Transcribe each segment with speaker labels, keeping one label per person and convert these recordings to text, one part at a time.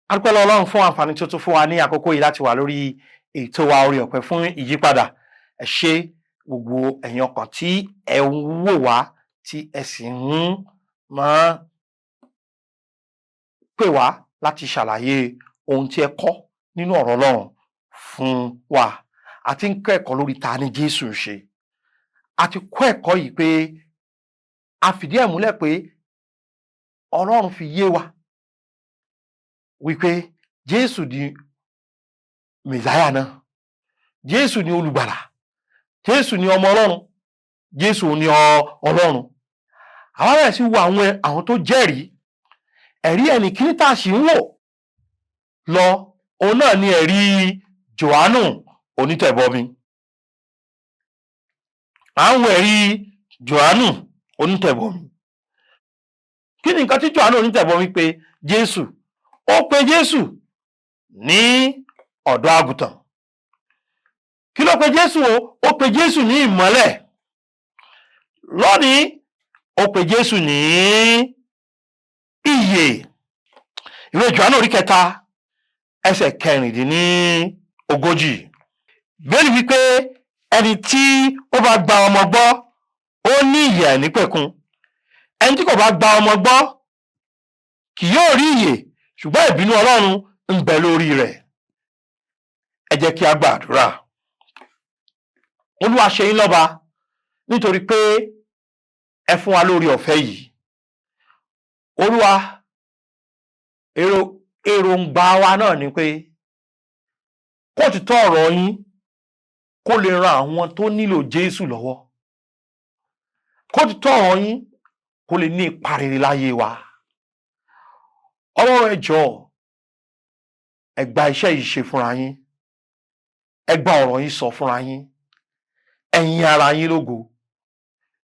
Speaker 1: A dúpẹ́ lọ́wọ́ Ọlọ́run fún àǹfààní tó tún fún wa ní àkókò yìí láti wà lórí ètò wa Oore Ọ̀fẹ́ fún Ìyípadà. Ẹ ṣé gbogbo ẹ̀yin ọkàn tí ẹ ń wò wá tí ẹ sì ń máa pè wá láti ṣàlàyé ohun tí ẹ kọ́ nínú ọ̀rọ̀ Ọlọ́run fún wa. A ti ń kọ́ ẹ̀kọ́ lórí ta ni Jésù ń ṣe. A ti kọ́ ẹ̀kọ́ yìí pé a fìdí ẹ̀ múlẹ̀ pé Ọlọ́run fi yé wa wípé Jésù ni Mèsáyà náà, Jésù ni olùgbàlà, Jésù ni ọmọ Ọlọ́run, Jésù ni Ọlọ́run. Àwa bẹ̀rẹ̀ sí wo àwọn tó jẹ́rìí. Ẹ̀rí ẹni kíní tá a sì ń wò lọ, òun náà ni ẹ̀rí Jòhánù onítẹ̀bọmi. À ń wo ẹ̀rí Jòhánù onítẹ̀bọmi. Kí ni nǹkan tí Jòhánù onítẹ̀bọmi pè Jésù? Ó pe Jésù ní ọ̀dọ́ àgùntàn. Kí ló pe Jésù o? Ó pe Jésù ní ìmọ́lẹ̀. Lónìí, ó pe Jésù ní ìyè. Ìwé Jòhánù orí 3 ẹsẹ̀ 16. Bíbélì wípé ẹni tí ó bá gba ọmọ gbọ́, ó ní ìyè àìnípẹ̀kun. Ẹni tí kò bá gba ọmọ gbọ́ kì yóò rí ìyè, ṣùgbọ́n ìbínú Ọlọ́run ń bẹ lórí rẹ̀. Ẹ jẹ́ kí a gbàdúrà. Olúwa ṣe yín lọ́ba nítorí pé ẹ fún wa lórí ọ̀fẹ́ yìí. Olúwa, èròǹgbà wa náà ni pé kó òtítọ́ ọ̀rọ̀ yín kó lè ran àwọn tó nílò Jésù lọ́wọ́. Kó òtítọ́ ọ̀rọ̀ yín kó lè ní ipa rere láyé wa. Ọlọ́run ẹ jọ̀ọ́, ẹ gba iṣẹ́ yìí ṣe fúnra yín. Ẹ gba ọ̀rọ̀ yín sọ fúnra yín. Ẹ yìn ara yín lógo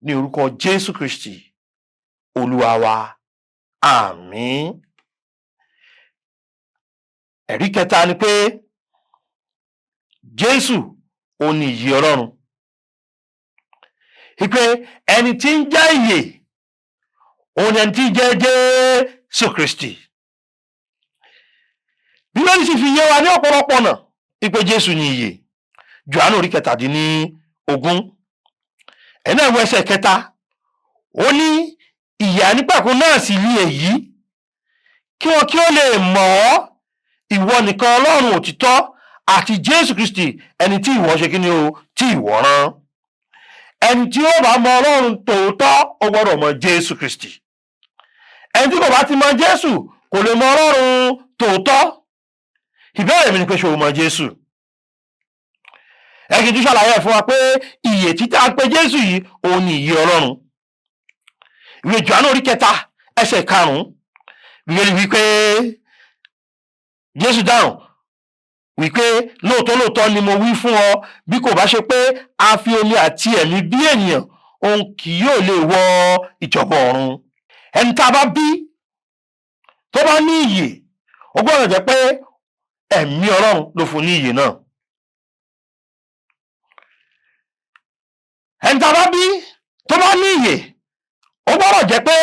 Speaker 1: ní orúkọ Jésù Kristi, Olúwa wa. Àmín. Ẹ̀rí kẹta ni pé Jésù ó ní ìyè Ọlọ́run. Ìpè ẹni tí ń jẹ́ ìyè, òun ẹni tí ń jẹ́ Jésù Kristi. Bíbélì sì fi yé wa ní ọ̀pọ̀lọpọ̀ ọ̀nà ìpè Jésù ní ìyè. Jòhánù orí 17. Ẹ̀nà ìwé ẹsẹ̀ 3, ó ní ìyè àìnípẹ̀kun náà sì ní èyí, kí wọn kí ó lè mọ̀ ọ́, ìwọ nìkan Ọlọ́run òtítọ́, àti Jésù Kristi ẹni tí ìwọ ṣe kí ni o, tí ìwọ rán. Ẹni tí ó bá mọ Ọlọ́run tòótọ́, ó gbọ́dọ̀ mọ Jésù Kristi. Ẹni tí kò bá ti mọ Jésù kò lè mọ Ọlọ́run tòótọ́. Ìbéèrè mi ni pé ṣé o mọ Jésù? Ẹ kí n tún ṣàlàyé fún wa pé ìyè tí a pè Jésù yìí, òun ni ìyè Ọlọ́run. Ìwé Jòhánù orí 3 ẹsẹ̀ 5. Bíbélì wípé Jésù dáhùn wípé lóòótọ́ ni mo wí fún ọ, bí kò bá ṣe pé a fi omi àti ẹ̀mí bí ènìyàn, òun kì yóò lè wọ ìjọba ọ̀run. Ẹni tá a bá bí tó bá ní ìyè, ó gbọ́dọ̀ jẹ́ pé ẹ̀mí Ọlọ́run ló fún ní ìyè náà. Ẹni tá a bá bí tó bá ní ìyè, ó gbọ́dọ̀ jẹ́ pé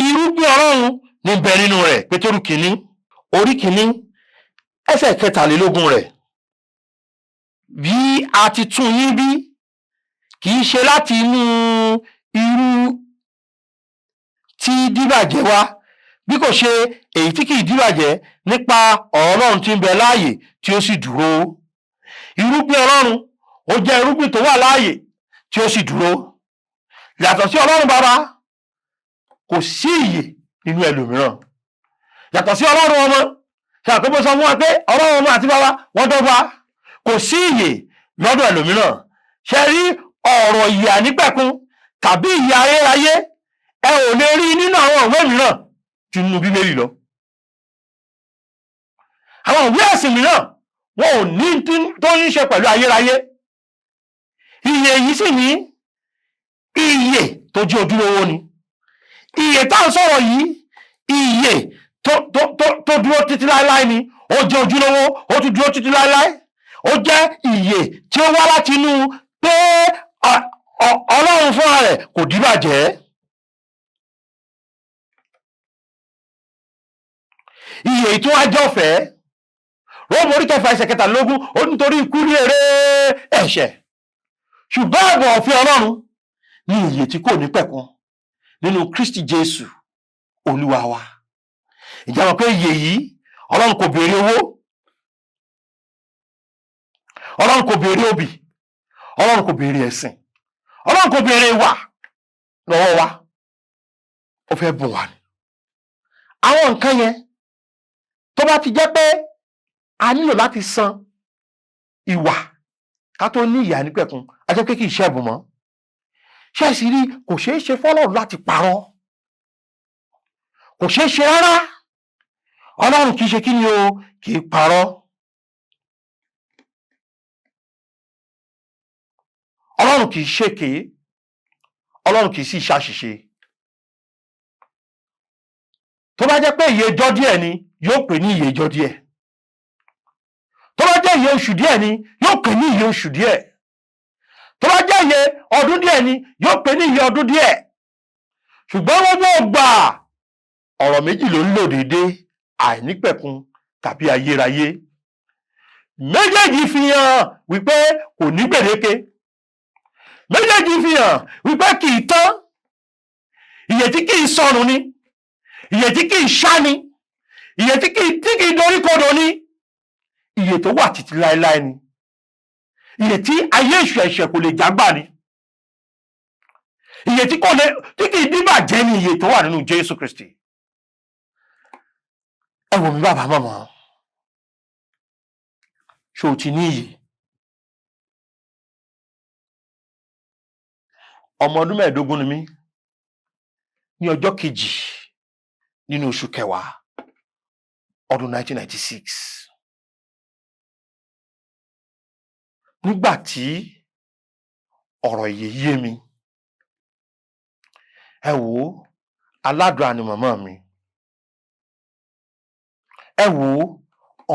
Speaker 1: irúgbìn Ọlọ́run ní bẹ nínú rẹ̀. Pétérù kìíní orí 1 ẹsẹ̀ 23 rẹ̀. Bí a ti tún yín bí, kì í ṣe láti inú irú tí díbàjẹ́ wá, bí kò ṣe èyí tí kì í díbàjẹ́, nípa ọ̀rọ̀ Ọlọ́run tí ń bẹ láàyè tí ó sì dúró. Irúgbìn Ọlọ́run ó jẹ́ irúgbìn tó wà láàyè tí ó sì dúró. Yàtọ̀ sí Ọlọ́run Baba, kò sí ìyè nínú ẹlòmíràn. Yàtọ̀ sí Ọlọ́run Ọmọ, ṣàkóbó sọ fún wa pé Ọlọ́run Ọmọ àti Baba wọ́n dọ́gba. Kò sí ìyè lọ́dọ̀ ẹlòmíràn. Ṣé rí ọ̀rọ̀ ìyè àìnípẹ̀kun tàbí ìyè ayérayé, ẹ ò lè rí nínú àwọn ìwé mìíràn ju nínú Bíbélì lọ. Àwọn ìwé ẹ̀sìn mìíràn wọn ò ní tó ń ṣe pẹ̀lú ayérayé. Ìyè yìí sì ní ìyè tó jẹ́ ojúlówó ni. Ìyè tá à ń sọ̀rọ̀ yìí, ìyè tó dúró títí láéláé ni. Ó jẹ́ ojúlówó, ó tún dúró títí láéláé. Ó jẹ́ ìyè tí ó wá láti inú pé Ọlọ́run fúnra rẹ̀ kò díbàjẹ́. ìyè tó wá jọ̀fẹ́. Róòmù orí kẹfà ẹsẹ̀ kẹtàlélógún ó nítorí ikú ní èrè ẹ̀ṣẹ̀, ṣùgbọ́n ẹ̀bùn ọ̀fẹ́ Ọlọ́run ní ìyè tí kò ní pẹ̀kun nínú Kristi Jésù Olúwa wa. Ǹjẹ́ mọ̀ pé ìyè yìí Ọlọ́run kò béèrè owó, Ọlọ́run kò béèrè obì, Ọlọ́run kò béèrè ẹ̀sìn, Ọlọ́run kò béèrè ìwà lọ́wọ́ wa, ó fẹ́ bùn wá ni. Àwọn nǹkan yẹn tó bá ti jẹ́ pé a nílò láti san ìwà ká tó ní ìyè àìnípẹ̀kun, a jẹ́ pé kì í ṣe ẹ̀bùn mọ́. Ṣé ẹ sì rí, kò ṣeé ṣe fọ́lọ́run láti parọ́, kò ṣeé ṣe rárá. Ọlọ́run kì í ṣe kí ni o, kì í parọ́. Ọlọ́run kì í ṣèké, Ọlọ́run kì í sì ṣàṣìṣe. Tó bá jẹ́ pé ìyè ọjọ́ díẹ̀ ni, yóò pè ní ìyè ọjọ́ díẹ̀. Tó bá jẹ́ ìyè oṣù díẹ̀ ni, yóò pè ní ìyè oṣù díẹ̀. Tó bá jẹ́ ìyè ọdún díẹ̀ ni, yóò pè ní ìyè ọdún díẹ̀. Ṣùgbọ́n gbogbo ìgbà ọ̀rọ̀ méjì ló ń lò déédéé, àìnípẹ̀kun tàbí ayérayé. Méjèèjì fi hàn wípé kò ní gbèdéke. Méjèèjì fi hàn wípé kì í tán. Ìyè tí kì í sọnù ni, ìyè tí kì í ṣá ni, ìyè tí kì í doríkodò ni, ìyè tó wà títí láéláé ni, ìyè tí ayé èṣù ẹ̀ṣẹ̀ kò lè jágbà ni, ìyè tí kì í díbàjẹ́ ni ìyè tó wà nínú Jésù Kristi. Ẹ wò mí bàbá màmá, ṣé o ti ní ìyè? Ọmọ ọdún 15 ni mí ní ọjọ́ kejì nínú oṣù kẹwàá ọdún 1996. Nígbà tí ọ̀rọ̀ ìyè yé mi, ẹ wò ó, aládùúrà ni màmá mi, ẹ wò ó,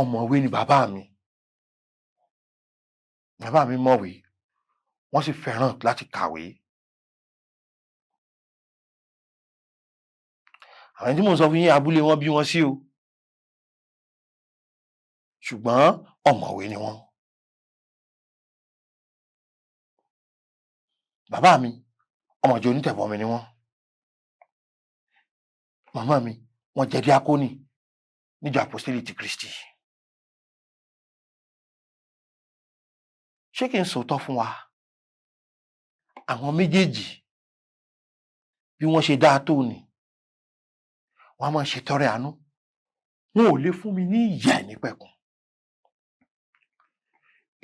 Speaker 1: ọ̀mọ̀wé ni bàbá mi. Bàbá mi mọ̀wé, wọ́n sì fẹ́ràn láti kàwé. Àwọn tí mò ń sọ fún yín, abúlé wọn bí wọn sí o, ṣùgbọ́n ọ̀mọ̀wé ni wọ́n. Bàbá mi ọmọ ìjọ onítẹ̀bọmi ni wọ́n. Màmá mi wọ́n jẹ́ díákónì níjọ Àpọ́stélì ti Kristi. Ṣé kí n sòótọ́ fún wa? Àwọn méjèèjì bí wọ́n ṣe dáa tó ni, wọ́n á máa ṣètọrẹ àánú, wọn ò lè fún mi ní ìyè àìnípẹ̀kun.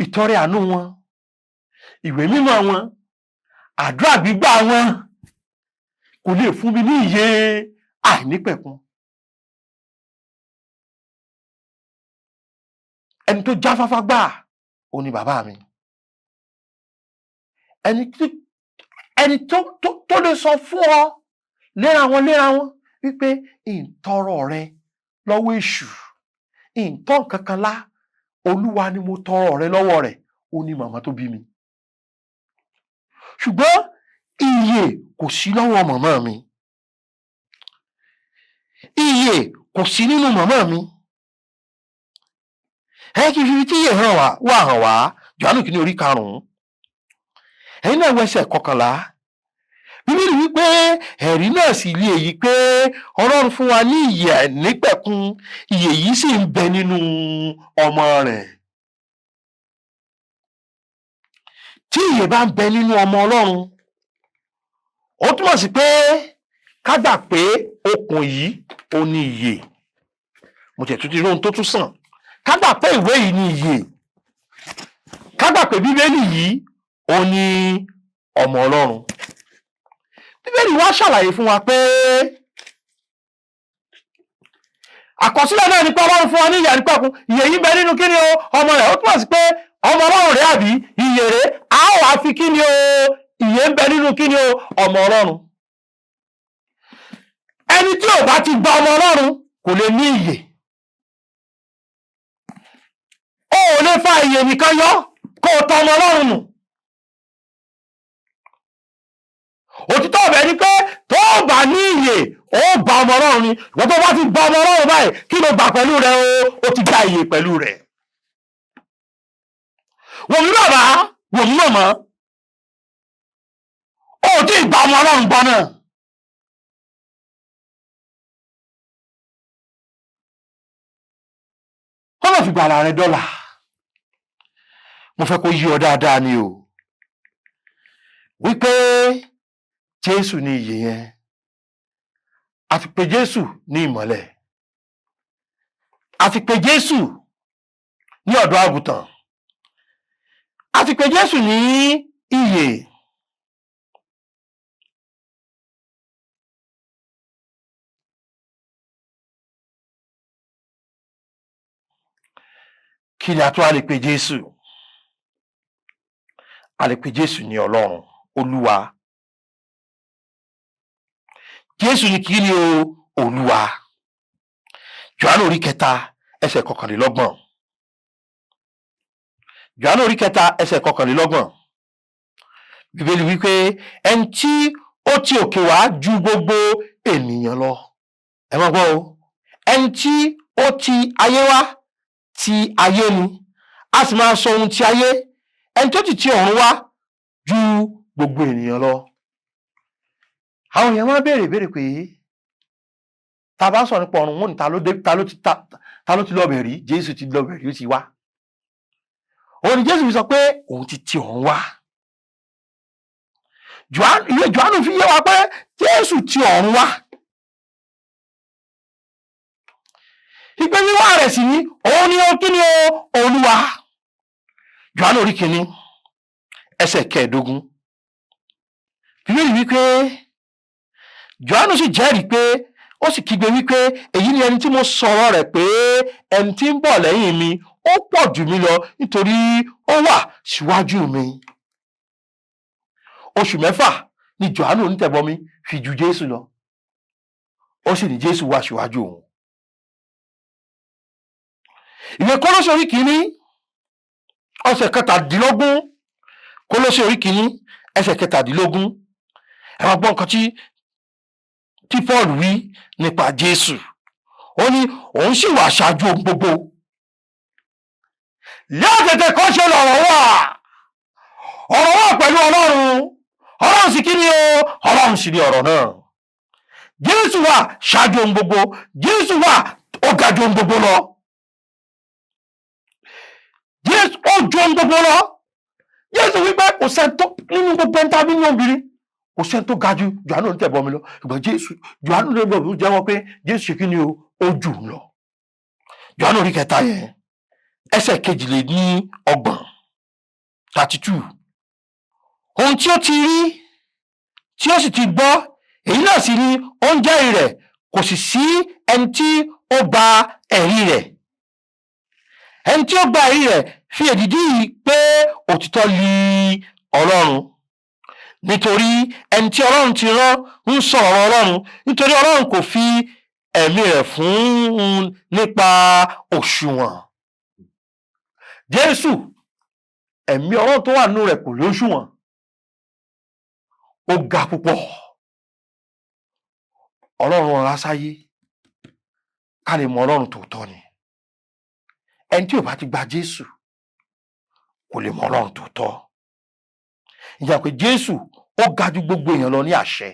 Speaker 1: Ìtọrẹ àánú wọn, ìwé mímọ́ wọn, àdúrà gbígbà wọn kò lè fún mi ní ìyè àìnípẹ̀kun. Ẹni tó jáfáfá gbà ó ní bàbá mi. Ẹni tó lè sọ fún ọ léra wọn wípé ìtọrọ rẹ lọ́wọ́ èṣù, ìtọ́ kankan lá, Olúwa ni mo tọrọ rẹ lọ́wọ́ rẹ̀, ó ní màmá tó bí mi. Ṣùgbọ́n ìyè kò sí lọ́wọ́ màmá mi, ìyè kò sí nínú màmá mi. Ẹ kí n fi tí ìyè hàn wá Jòhánù kìíní orí 5, ẹ̀yin náà wo ẹsẹ̀ 11. Bíbélì wípé ẹ̀rí náà sì lé èyí pé Ọlọ́run fún wa ní ìyè àìnípẹ̀kun, ìyè yìí sì ń bẹ nínú ọmọ rẹ̀. Tí ìyè bá ń bẹ nínú ọmọ Ọlọ́run, ó túmọ̀ sí pé ká gbà pé okùn yìí ó ní ìyè. Mo tẹ̀ tún ti rí ohun tó tún sàn. Ká gbà pé ìwé yìí ní ìyè. Ká gbà pé Bíbélì yìí ó ní ọmọ Ọlọ́run. Bíbélì wá ṣàlàyé fún wa pé àkọsílẹ̀ náà ní pé Ọlọ́run fún wa ní ìyè àìnípẹ̀kun, ìyè yìí bẹ nínú kíni o, ọmọ rẹ̀. Ó túmọ̀ sí pé ọmọ Ọlọ́run rẹ̀ àbí ìyè rẹ̀, a ó wá fi kíni o, ìyè ń bẹ nínú kíni o, ọmọ Ọlọ́run. Ẹni tí ò bá ti gba ọmọ Ọlọ́run kò lè ní ìyè. Ó ò lè fa ìyè nìkan yọ kó o tọ ọmọ Ọlọ́run nù. òtítọ́ ọ̀bẹ ni pé tó bá ní ìyè ó gba ọmọ Ọlọ́run ni, ìwọ́n tó bá ti gba ọmọ Ọlọ́run báyìí kí ló gbà pẹ̀lú rẹ̀ ó ti gba ìyè pẹ̀lú rẹ̀. wòmí bàbá wòmí màmá, ó ti gba ọmọ Ọlọ́run gbọ́ náà. wọ́n lọ fi gbàlà rẹ̀ dọ́là. mo fẹ́ kó yí ọ dáadáa ni o wípé Jésù ní ìyè yẹn, àti pé Jésù ní ìmọ́lẹ̀, àti pé Jésù ní ọ̀dọ́ àgùntàn, àti pé Jésù ní ìyè. kí ni a tún a lè pè Jésù? A lè pè Jésù ní Ọlọ́run, Olúwa. Jésù ní kí ni o? Olúwa. Jòhánù orí 3 ẹsẹ̀ 21. Jòhánù orí 3 ẹsẹ̀ 21. Bíbélì wípé ẹni tí ó ti òkè wá ju gbogbo ènìyàn lọ. Ẹ máa gbọ́ o. Ẹni tí ó ti ayé wá ti ayé ni, a sì máa sọ ohun ti ayé. Ẹni tó ti ọ̀run wá ju gbogbo ènìyàn lọ. Àwọn èèyàn máa béèrè pé ta bá sọ nípa ọ̀run wọn ni ta ló ti lọ bẹ̀ rí? Jésù ti lọ bẹ̀ rí, ó ti wá. Òun ni Jésù fi sọ pé òun ti ọ̀run wá. Ìwé Jòhánù fi yé wa pé Jésù ti ọ̀run wá. Ìpè wíwá rẹ̀ sì ní òun ni ó kí ni o? Olúwa. Jòhánù orí 1 ẹsẹ̀ 15. Bíbélì wípé Jòhánù sì jẹ́rìí pé ó sì kígbe wípé èyí ni ẹni tí mo sọ̀rọ̀ rẹ̀ pé ẹni tí ń bọ̀ lẹ́yìn mi ó pọ̀ jù mí lọ nítorí ó wà síwájú mi. Oṣù 6 ni Jòhánù onítẹ̀bọmi fi ju Jésù lọ. Ó sì ní Jésù wà síwájú òun. Ìwé Kólósè orí 1 ẹsẹ̀ 17. Kólósè orí 1 ẹsẹ̀ 17. Ẹ máa gbọ́ nǹkan tí Paul wí nípa Jésù. Ó ní òun sì wà ṣáájú ohun gbogbo. Látètè kọ́ ṣe lọ̀rọ̀ wà. Ọ̀rọ̀ wà pẹ̀lú Ọlọ́run. Ọlọ́run sì kí ni o? Ọlọ́run sì ni ọ̀rọ̀ náà. Jésù wà ṣáájú ohun gbogbo. Jésù wà ó ga ju ohun gbogbo lọ. Jésù ó ju ohun gbogbo lọ. Jésù wípé kò sẹ́ni tó nínú gbogbo ẹni tàbí ní obìnrin, kò sẹ́ni tó ga ju Jòhánù onítẹ̀bọmi lọ. Ṣùgbọ́n Jòhánù onítẹ̀bọmi jẹ́wọ́ pé Jésù ṣe kí ni o? Ó jù ú lọ. Jòhánù orí 3 yẹn ẹsẹ̀ 22. 32. Ohun tí ó ti rí tí ó sì ti gbọ́, èyí náà sì ni ó ń jẹ́rìí rẹ̀, kò sì sí ẹni tí ó gba ẹ̀rí rẹ̀. Ẹni tí ó gba ẹ̀rí rẹ̀ fi èdìdí pé òtítọ́ li Ọlọ́run, nítorí ẹni tí Ọlọ́run ti rán ń sọ ọ̀rọ̀ Ọlọ́run, nítorí Ọlọ́run kò fi ẹ̀mí rẹ̀ fún un nípa òṣùwọ̀n. Jésù, ẹ̀mí Ọlọ́run tó wà nínú rẹ̀ kò lóṣùwọ̀n. Ó ga púpọ̀. Ọlọ́run ọ̀rá sáyé ká lè mọ Ọlọ́run tòótọ́ ni. Ẹni tí ò bá ti gba Jésù kò lè mọ Ọlọ́run tòótọ́. Ìjà pé Jésù ó ga ju gbogbo èèyàn lọ ní àṣẹ.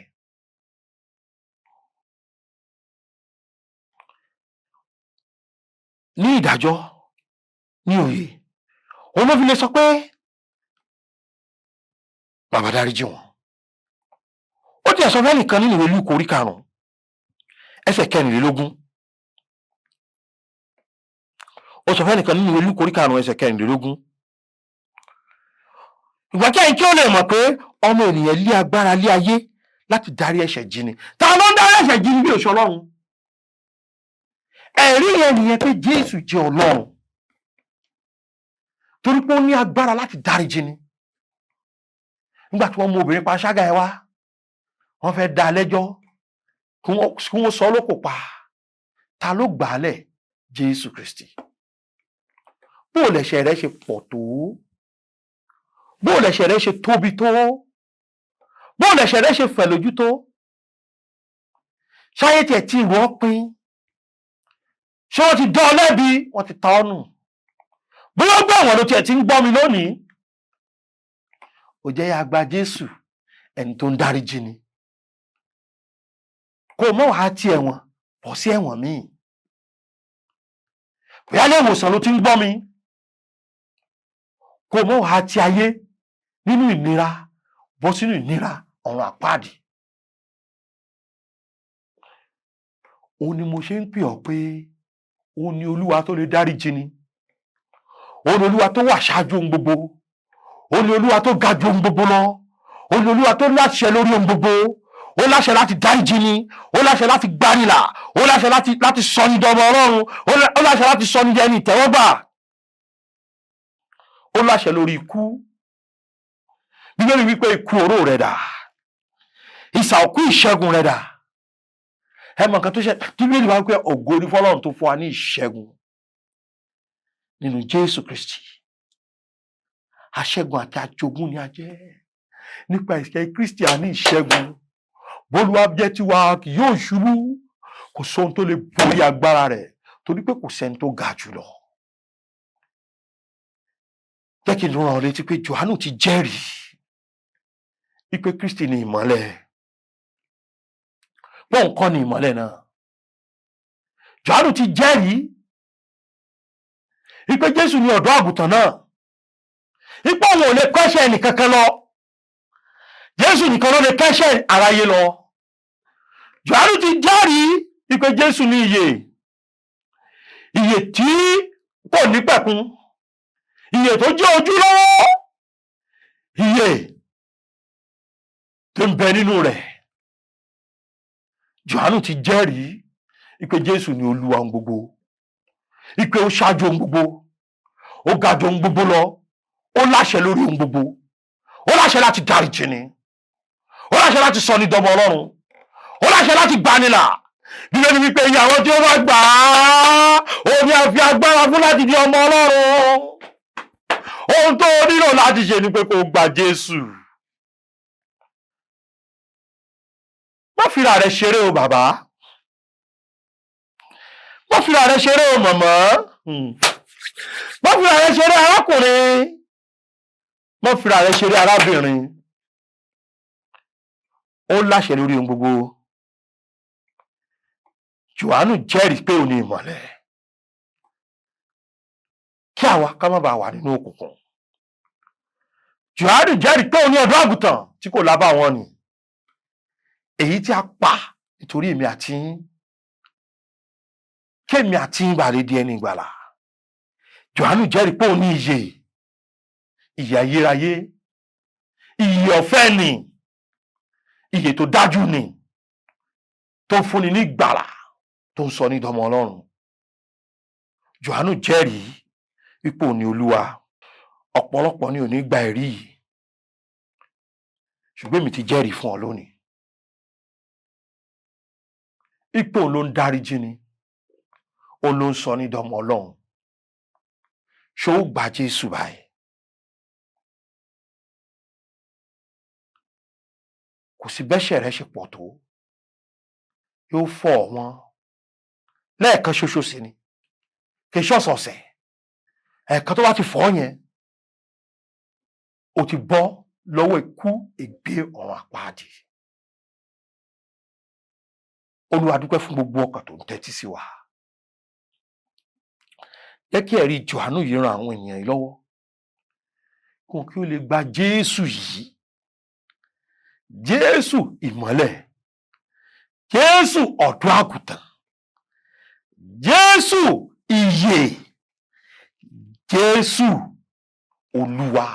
Speaker 1: Ní ìdájọ́, ní òye, òun ló fi lè sọ pé bàbá dáríjì wọn. Ó ti ẹ̀sọ́ fẹ́ nìkan nínú ìwé Lúùkù orí 5 ẹsẹ̀ 24. Ó sọ fẹ́ nìkan nínú ìwé Lúùkù orí 5 ẹsẹ̀ 24. Ìgbà kí ẹ̀yin kí ó lè mọ̀ pé ọmọ ènìyàn lé agbára lé ayé láti dárí ẹ̀ṣẹ̀ jì ni. Ta ló ń dárí ẹ̀ṣẹ̀ jì ni bí òṣù Ọlọ́run? Ẹ̀rí yẹn nìyẹn pé Jésù jẹ́ Ọlọ́run, torí pé ó ní agbára láti dárí jì ni. Nígbà tí wọ́n mú obìnrin panṣágà ẹ wá, wọ́n fẹ́ dá lẹ́jọ́ kí wọ́n sọ lókò pa. Ta ló gbà á lẹ̀? Jésù Kristi. Bó lẹ̀ṣẹ̀ rẹ̀ ṣe pọ̀ tó, bó lẹ̀ṣẹ̀ rẹ̀ ṣe tóbi tó, bóun lẹ̀ṣẹ̀ rẹ ṣe fẹ̀ lójú tó, ṣáyé tiẹ̀ tí ìwọ pín, ṣé wọ́n ti dán ọ lẹ́bi, wọ́n ti ta ọ́ nù, bóyá ó gbọ́ ẹ̀wọ̀n ló tiẹ̀ ti ń gbọ́ mi lónìí, ó jẹ́ yá gba Jésù ẹni tó ń dáríjì ni, kó o mọ̀ wá ti ẹ̀wọ̀n bọ́ sí ẹ̀wọ̀n míì, bóyá ilé ìwòsàn ló ti ń gbọ́ mi, kó o mọ̀ wá ti ayé nínú ìnira bọ́ sínú ìnira ọ̀run àpáàdì. Òun ni mo ṣe ń pè ọ́ pé òun ni Olúwa tó lè dáríjì ni, òun ni Olúwa tó wà ṣáájú ohun gbogbo, òun ni Olúwa tó ga ju ohun gbogbo lọ, òun ni Olúwa tó láṣẹ lórí ohun gbogbo, ó láṣẹ láti dáríjì ni, ó láṣẹ láti gbárílà, ó láṣẹ láti sọ ní dọmọ Ọlọ́run, ó láṣẹ láti sọ ní ẹni ìtẹ́wọ́gbà, ó láṣẹ lórí ikú. Bíbélì wípé ikú oró rẹ̀ dà, ìsà òkú ìṣẹ́gun rẹ̀ dà. Ẹ mọ̀ nǹkan tó ṣe, Bíbélì wá wípé ògo ni fọ́lọ́run tó fún wa ní ìṣẹ́gun nínú Jésù Kristi. Aṣẹ́gun àti àjogún ni a jẹ́ nípa ìṣẹ́ Kristi, a ní ìṣẹ́gun. Bólúwa jẹ́ tiwa kì yóò ṣubú, kò sóhun tó lè borí agbára rẹ̀, torí pé kò sẹ́ni tó ga jùlọ. Jẹ́ kí n rán ọ létí pé Jòhánù ti jẹ́rìí wípé Kristi ni ìmọ́lẹ̀, bóun kọ́ ni ìmọ́lẹ̀ náà. Jòhánù ti jẹ́rìí wípé Jésù ni ọ̀dọ́ àgùntàn náà, wípé òun ò lè kẹ́ṣẹ̀ ẹnìkankan lọ, Jésù nìkan ló lè kẹ́ṣẹ̀ aráyé lọ. Jòhánù ti jẹ́rìí wípé Jésù ni ìyè, ìyè tí kò ní pẹ̀kun, ìyè tó jẹ́ ojúlówó, ìyè tó ń bẹ nínú rẹ̀. Jòhánù ti jẹ́rìí wípé Jésù ni Olúwa ohun gbogbo, wípé ó ṣáájú ohun gbogbo, ó ga ju ohun gbogbo lọ, ó láṣẹ lórí ohun gbogbo, ó láṣẹ láti dáríjì ni, ó láṣẹ láti sọ ní dọmọ Ọlọ́run, ó láṣẹ láti gbanilà. Bíbélì wípé iye àwọn tí ó bá gbà á, òun ni a fi agbára fún láti di ọmọ Ọlọ́run. Ohun tó nílò láti ṣe ni pé kó gba Jésù. Má fira rẹ ṣeré o bàbá, má fira rẹ ṣeré o màmá, má fira rẹ ṣeré arákùnrin, má fira rẹ ṣeré arábìnrin. Ó láṣẹ lórí ohun gbogbo. Jòhánù jẹ́rìí pé òun ni ìmọ́lẹ̀, kí àwa ká má bàa wà nínú òkùnkùn. Jòhánù jẹ́rìí pé òun ni ọ̀dọ́ àgùntàn tí kò lábàwọ́n ni, èyí tí a pa nítorí èmi àti yín, kí èmi àti yín bá lè di ẹni ìgbàlà. Jòhánù jẹ́rìí pé òun ní ìyè, ìyè ayérayé, ìyè ọ̀fẹ́ ni, ìyè tó dájú ni, tó ń fúnni ní ìgbàlà, tó ń sọ ní dọmọ Ọlọ́run. Jòhánù jẹ́rìí wípé òun ni Olúwa. Ọ̀pọ̀lọpọ̀ ni ò ní gba ẹ̀rí yìí, ṣùgbọ́n èmi ti jẹ́rìí fún ọ lónìí wípé òun ló ń dáríjì ni, òun ló ń sọ ní dọmọ Ọlọ́run. Ṣé ó gba Jésù báyìí? Kò sí bẹ́ṣẹ̀ rẹ ṣe pọ̀ tó, yóò fọ̀ wọ́n lẹ́ẹ̀kan ṣoṣo sí ni, kì í ṣọ̀sọ̀ọ̀sẹ̀. Ẹ̀ẹ̀kan tó bá ti fọ̀ yẹn, ó ti bọ́ lọ́wọ́ ikú, ègbé, ọ̀run àpáàdì. Olúwa dúpẹ́ fún gbogbo ọkàn tó ń tẹ́tí sí wa. Jẹ́ kí ẹ̀rí Jòhánù yìí ran àwọn ènìyàn yìí lọ́wọ́, kí ó lè gba Jésù yìí, Jésù ìmọ́lẹ̀, Jésù ọ̀dọ́ àgùntàn, Jésù ìyè, Jésù Olúwa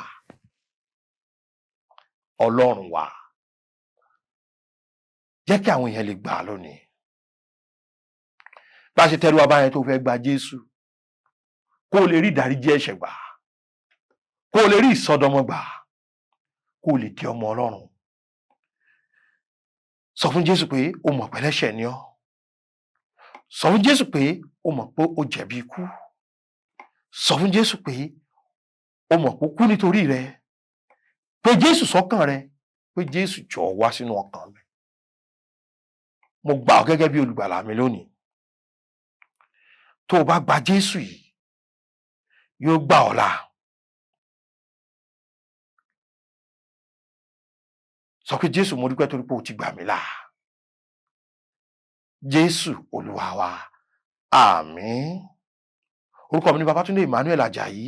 Speaker 1: Ọlọ́run wa. Jẹ́ kí àwọn èèyàn lè gbà á lónìí. Bá ṣe tẹ́lú wa báyẹn tó fẹ́ gba Jésù, kó o lè rí ìdáríjì ẹ̀ṣẹ̀ gbà, kó o lè rí ìsọdọmọ gbà, kó o lè di ọmọ Ọlọ́run. Sọ fún Jésù pé o mọ̀ pé ẹlẹ́ṣẹ̀ ni ọ́. Sọ fún Jésù pé o mọ̀ pé o jẹ̀bi ikú. Sọ fún Jésù pé o mọ̀ pé ó kú nítorí rẹ. Pé Jésù sọ́kàn rẹ pé Jésù jọ̀ọ́ wá sínú ọkàn mi. Mo gbà ọ́ gẹ́gẹ́ bí olùgbàlà mi lónìí. Tó o bá gba Jésù yìí, yóò gbà ọ́ là. Sọ pé Jésù mo dúpẹ́ torí pé o ti gbà mí là. Jésù Olúwa wa. Àmín. Orúkọ mi ni Babátúndé Emmanuel Àjàyí.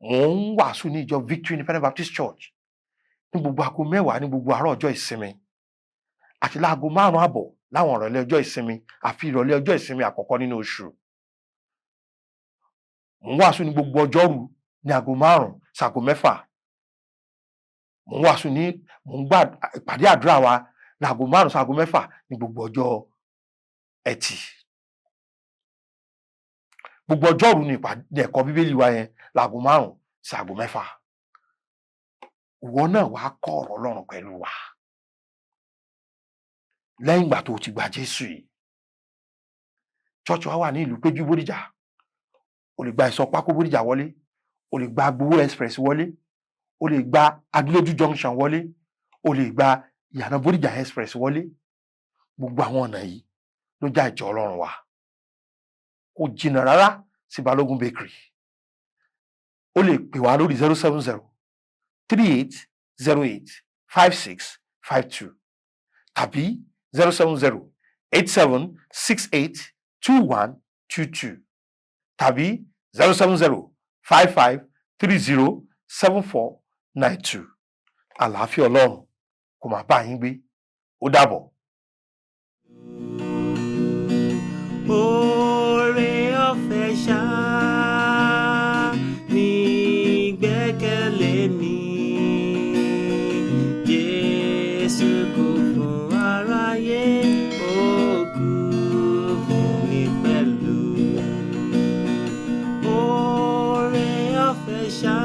Speaker 1: Mo ń wàásù ní ìjọ Victory Independent Baptist Church ní gbogbo aago 10 ní gbogbo àárọ̀ ọjọ́ ìsinmi àti láago 5:30 láwọn ìrọ̀lẹ́ ọjọ́ ìsinmi àfi ìrọ̀lẹ́ ọjọ́ ìsinmi àkọ́kọ́ nínú oṣù. Mo ń wàásù ní gbogbo ọjọ́rú ní aago 5 sáago 6. Mo ń wàásù ní mo ń gbà ìpàdé àdúrà wa láago 5 sáago 6 ní gbogbo ọjọ́ Ẹtì. Gbogbo ọjọ́rú ní ìpàdé ẹ̀kọ́ Bíbélì wa yẹn láago 5 sáago 6. Ìwọ náà wàá kọ́ ọ̀rọ̀ Ọlọ́run pẹ̀lú wa. Lẹ́yìn ìgbà tó ti gba Jésù yìí, church wa wà ní ìlú Péjú Bódìjà. O lè gba ìsọ̀ pákó Bódìjà wọlé, o lè gba Agbowó Express wọlé, o lè gba Agilójú Junction wọlé, o lè gba Ìyànà Bódìjà Express wọlé. Gbogbo àwọn ọ̀nà yìí ló já ìjọ Ọlọ́run wa. Kò jìnnà rárá sí Balógun Bakery. O lè pè wá lórí 070-3808-5652 tàbí 070-8768-2122 tàbí 070-5530-7492. Àlàáfíà Ọlọ́run kó máa bá yín gbé. Ó dàbọ̀.
Speaker 2: Oore ọ̀fẹ́ ṣá ni ìgbẹ́kẹ̀lé mi. Jésù kú fún aráyé, ó kú fún mi pẹ̀lú. Oore ọ̀fẹ́ ṣá.